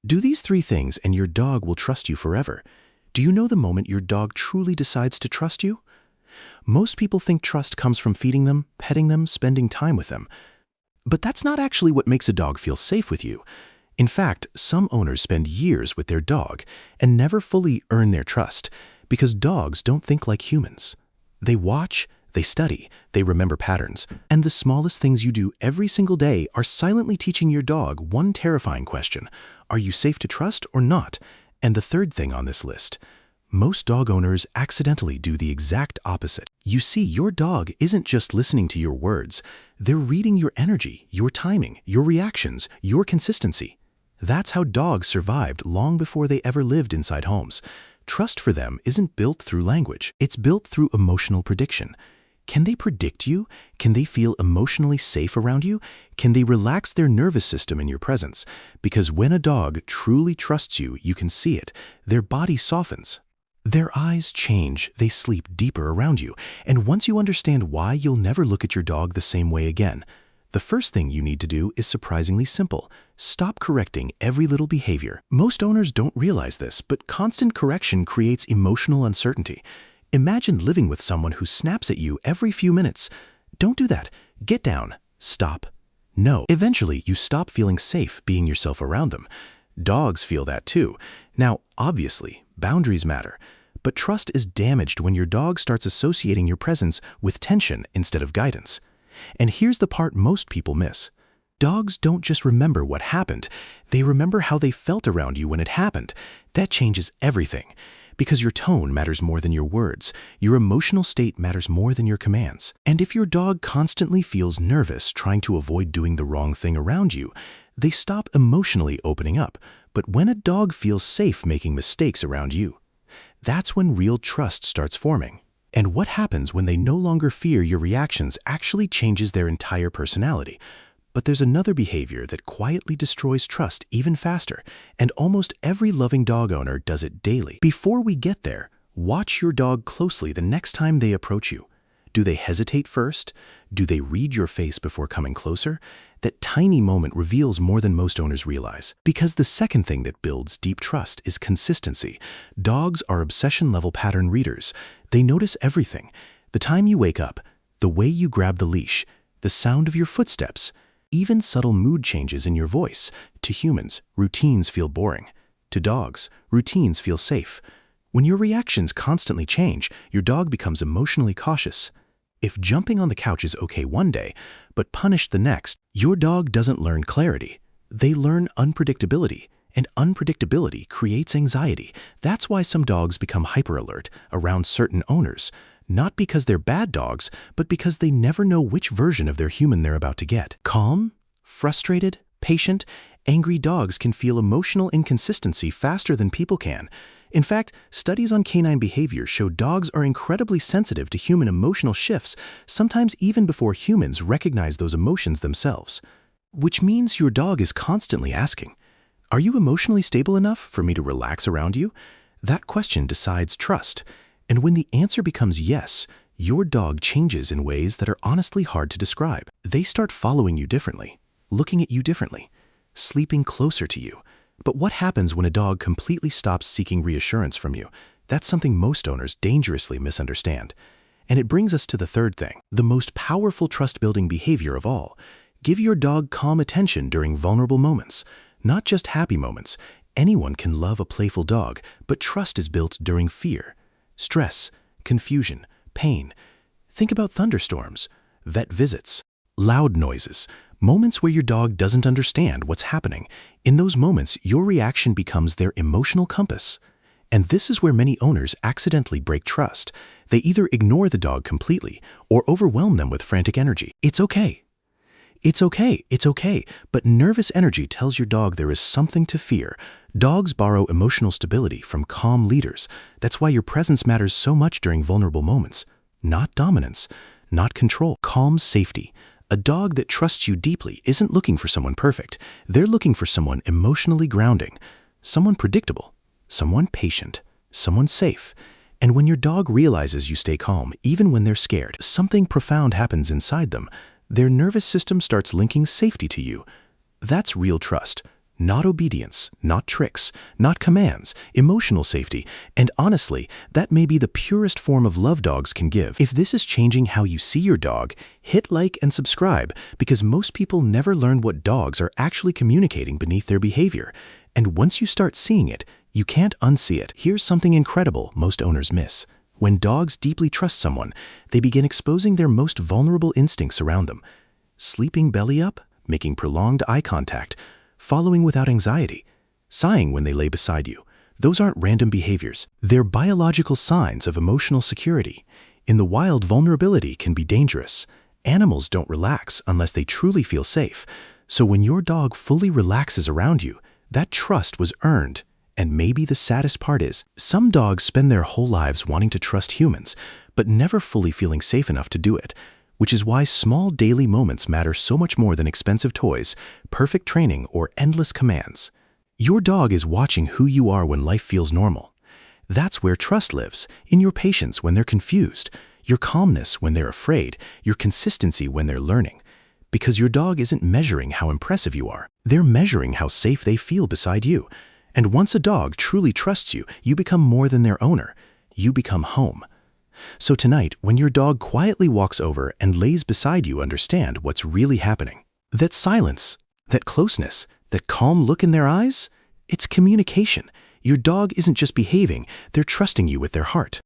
Do these three things and your dog will trust you forever. Do you know the moment your dog truly decides to trust you? Most people think trust comes from feeding them, petting them, spending time with them. But that's not actually what makes a dog feel safe with you. In fact, some owners spend years with their dog and never fully earn their trust because dogs don't think like humans. They watch, they study, they remember patterns, and the smallest things you do every single day are silently teaching your dog one terrifying question: are you safe to trust or not? And the third thing on this list: most dog owners accidentally do the exact opposite. You see, your dog isn't just listening to your words. They're reading your energy, your timing, your reactions, your consistency. That's how dogs survived long before they ever lived inside homes. Trust for them isn't built through language. It's built through emotional prediction. Can they predict you? Can they feel emotionally safe around you? Can they relax their nervous system in your presence? Because when a dog truly trusts you, you can see it. Their body softens. Their eyes change, they sleep deeper around you, and once you understand why, you'll never look at your dog the same way again. The first thing you need to do is surprisingly simple. Stop correcting every little behavior. Most owners don't realize this, but constant correction creates emotional uncertainty. Imagine living with someone who snaps at you every few minutes. Don't do that. Get down. Stop. No. Eventually, you stop feeling safe being yourself around them. Dogs feel that too. Now, obviously, boundaries matter. But trust is damaged when your dog starts associating your presence with tension instead of guidance. And here's the part most people miss. Dogs don't just remember what happened. They remember how they felt around you when it happened. That changes everything. Because your tone matters more than your words. Your emotional state matters more than your commands. And if your dog constantly feels nervous trying to avoid doing the wrong thing around you, they stop emotionally opening up. But when a dog feels safe making mistakes around you, that's when real trust starts forming. And what happens when they no longer fear your reactions actually changes their entire personality. But there's another behavior that quietly destroys trust even faster, and almost every loving dog owner does it daily. Before we get there, watch your dog closely the next time they approach you. Do they hesitate first? Do they read your face before coming closer? That tiny moment reveals more than most owners realize. Because the second thing that builds deep trust is consistency. Dogs are obsession-level pattern readers. They notice everything: the time you wake up, the way you grab the leash, the sound of your footsteps, even subtle mood changes in your voice. To humans, routines feel boring. To dogs, routines feel safe. When your reactions constantly change, your dog becomes emotionally cautious. If jumping on the couch is okay one day, but punished the next, your dog doesn't learn clarity. They learn unpredictability, and unpredictability creates anxiety. That's why some dogs become hyper-alert around certain owners. Not because they're bad dogs, but because they never know which version of their human they're about to get. Calm, frustrated, patient, angry dogs can feel emotional inconsistency faster than people can. In fact, studies on canine behavior show dogs are incredibly sensitive to human emotional shifts, sometimes even before humans recognize those emotions themselves. Which means your dog is constantly asking, "Are you emotionally stable enough for me to relax around you?" That question decides trust. And when the answer becomes yes, your dog changes in ways that are honestly hard to describe. They start following you differently, looking at you differently, sleeping closer to you. But what happens when a dog completely stops seeking reassurance from you? That's something most owners dangerously misunderstand. And it brings us to the third thing, the most powerful trust-building behavior of all. Give your dog calm attention during vulnerable moments, not just happy moments. Anyone can love a playful dog, but trust is built during fear, stress, confusion, pain. Think about thunderstorms, vet visits, loud noises, moments where your dog doesn't understand what's happening. In those moments, your reaction becomes their emotional compass. And this is where many owners accidentally break trust. They either ignore the dog completely or overwhelm them with frantic energy. It's okay. It's okay. It's okay. But nervous energy tells your dog there is something to fear. Dogs borrow emotional stability from calm leaders. That's why your presence matters so much during vulnerable moments. Not dominance, not control, calm safety. A dog that trusts you deeply isn't looking for someone perfect. They're looking for someone emotionally grounding, someone predictable, someone patient, someone safe. And when your dog realizes you stay calm, even when they're scared, something profound happens inside them. Their nervous system starts linking safety to you. That's real trust. Not obedience, not tricks, not commands, emotional safety, and honestly, that may be the purest form of love dogs can give. If this is changing how you see your dog, hit like and subscribe, because most people never learn what dogs are actually communicating beneath their behavior. And once you start seeing it, you can't unsee it. Here's something incredible most owners miss. When dogs deeply trust someone, they begin exposing their most vulnerable instincts around them. Sleeping belly up, making prolonged eye contact, following without anxiety, sighing when they lay beside you. Those aren't random behaviors. They're biological signs of emotional security. In the wild, vulnerability can be dangerous. Animals don't relax unless they truly feel safe. So when your dog fully relaxes around you, that trust was earned. And maybe the saddest part is, some dogs spend their whole lives wanting to trust humans, but never fully feeling safe enough to do it. Which is why small daily moments matter so much more than expensive toys, perfect training, or endless commands. Your dog is watching who you are when life feels normal. That's where trust lives, in your patience when they're confused, your calmness when they're afraid, your consistency when they're learning. Because your dog isn't measuring how impressive you are. They're measuring how safe they feel beside you. And once a dog truly trusts you, you become more than their owner. You become home. So tonight, when your dog quietly walks over and lays beside you, understand what's really happening. That silence, that closeness, that calm look in their eyes, it's communication. Your dog isn't just behaving, they're trusting you with their heart.